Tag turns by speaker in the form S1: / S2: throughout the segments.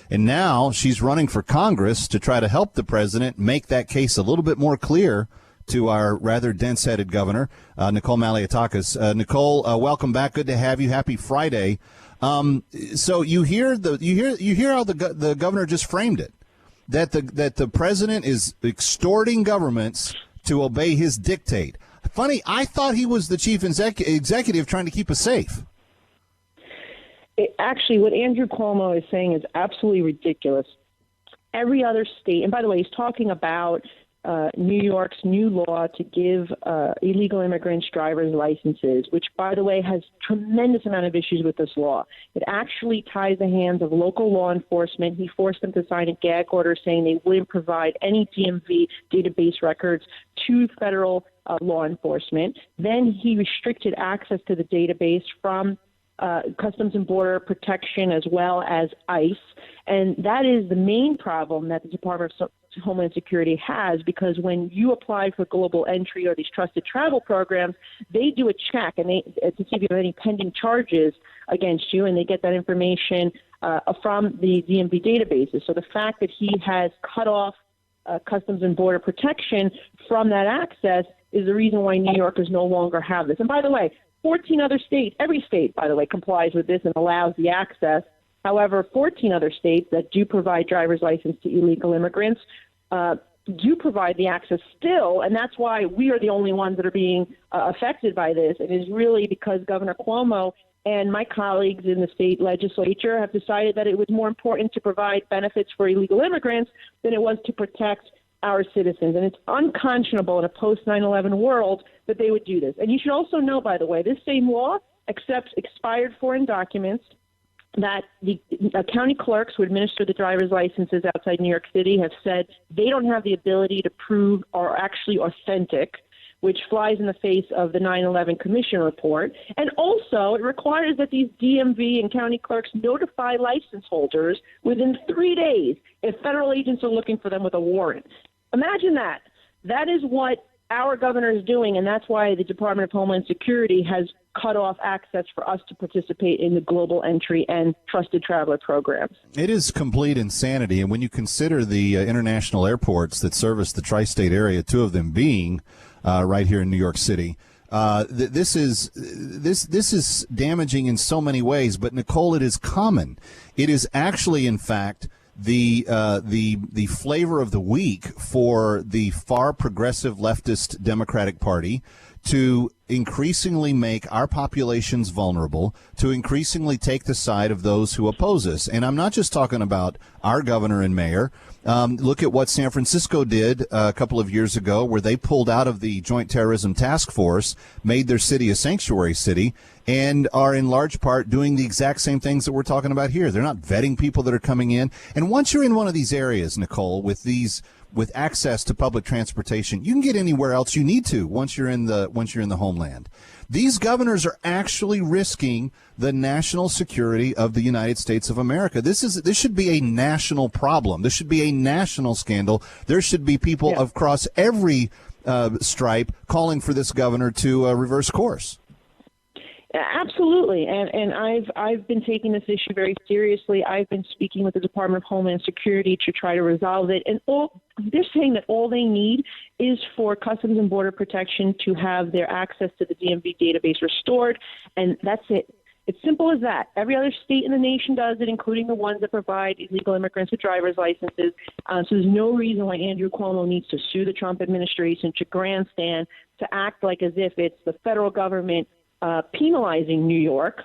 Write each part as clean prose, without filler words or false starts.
S1: And now she's running for Congress to try to help the president make that case a little bit more clear to our rather dense-headed governor, Nicole Malliotakis. Nicole, welcome back. Good to have you. Happy Friday. So you hear how the governor just framed it, that the president is extorting governments to obey his dictate. Funny, I thought he was the chief executive trying to keep us safe.
S2: Actually, what Andrew Cuomo is saying is absolutely ridiculous. Every other state, and by the way, he's talking about New York's new law to give illegal immigrants driver's licenses, which, by the way, has tremendous amount of issues with this law. It actually ties the hands of local law enforcement. He forced them to sign a gag order saying they wouldn't provide any DMV database records to federal law enforcement. Then he restricted access to the database from Customs and Border Protection as well as ICE. And that is the main problem that the Department of Homeland Security has, because when you apply for global entry or these trusted travel programs, they do a check and they to see if you have any pending charges against you, and they get that information from the DMV databases. So the fact that he has cut off Customs and Border Protection from that access is the reason why New Yorkers no longer have this. And by the way, 14 other states, every state, by the way, complies with this and allows the access. However, 14 other states that do provide driver's license to illegal immigrants do provide the access still, and that's why we are the only ones that are being affected by this. It is really because Governor Cuomo and my colleagues in the state legislature have decided that it was more important to provide benefits for illegal immigrants than it was to protect our citizens. And it's unconscionable in a post-9/11 world that they would do this. And you should also know, by the way, this same law accepts expired foreign documents, that the county clerks who administer the driver's licenses outside New York City have said they don't have the ability to prove are actually authentic, which flies in the face of the 9/11 Commission report. And also, it requires that these DMV and county clerks notify license holders within 3 days if federal agents are looking for them with a warrant. Imagine that. That is what our governor is doing, and that's why the Department of Homeland Security has cut off access for us to participate in the global entry and trusted traveler programs. It
S1: is complete insanity, and when you consider the international airports that service the tri-state area, two of them being right here in New York City, this is damaging in so many ways. But Nicole, it is common. It is actually, in fact, the flavor of the week for the far progressive leftist Democratic Party to increasingly make our populations vulnerable, to increasingly take the side of those who oppose us. And I'm not just talking about our governor and mayor. Look at what San Francisco did a couple of years ago, where they pulled out of the Joint Terrorism Task Force, made their city a sanctuary city, and are in large part doing the exact same things that we're talking about here. They're not vetting people that are coming in. And once you're in one of these areas, Nicole, with access to public transportation, you can get anywhere else you need to once you're in the homeland. These governors are actually risking the national security of the United States of America. This should be a national problem. This should be a national scandal. There should be people across every stripe calling for this governor to reverse course.
S2: Absolutely, and I've been taking this issue very seriously. I've been speaking with the Department of Homeland Security to try to resolve it, and they're saying that all they need is for Customs and Border Protection to have their access to the DMV database restored, and that's it. It's simple as that. Every other state in the nation does it, including the ones that provide illegal immigrants with driver's licenses. So there's no reason why Andrew Cuomo needs to sue the Trump administration, to grandstand, to act like as if it's the federal government penalizing New York.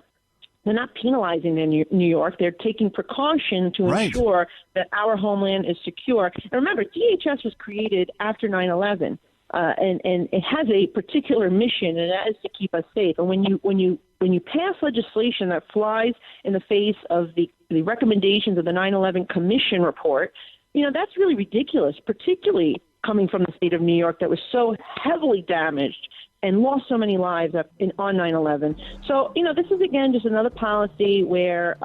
S2: They're not penalizing New York. They're taking precaution to ensure that our homeland is secure. And remember, DHS was created after 9/11, and it has a particular mission, and that is to keep us safe. And when you pass legislation that flies in the face of the recommendations of the 9/11 Commission report, that's really ridiculous, particularly coming from the state of New York that was so heavily damaged and lost so many lives on 9/11. So, this is, again, just another policy where,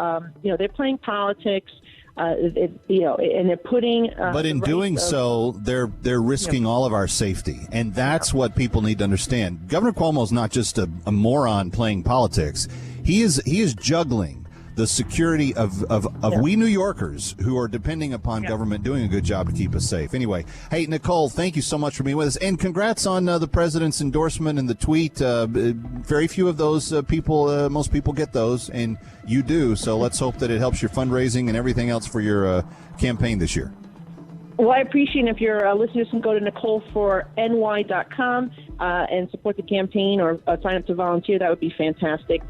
S2: they're playing politics, and they're putting...
S1: but in doing so, they're risking all of our safety, and that's what people need to understand. Governor Cuomo's not just a moron playing politics. He is juggling the security of we New Yorkers who are depending upon government doing a good job to keep us safe. Anyway, hey, Nicole, thank you so much for being with us. And congrats on the president's endorsement and the tweet. Very few of those people, most people get those, and you do. So let's hope that it helps your fundraising and everything else for your campaign this year.
S2: Well, I appreciate it. If your listeners can go to NicoleForNY.com and support the campaign or sign up to volunteer, that would be fantastic.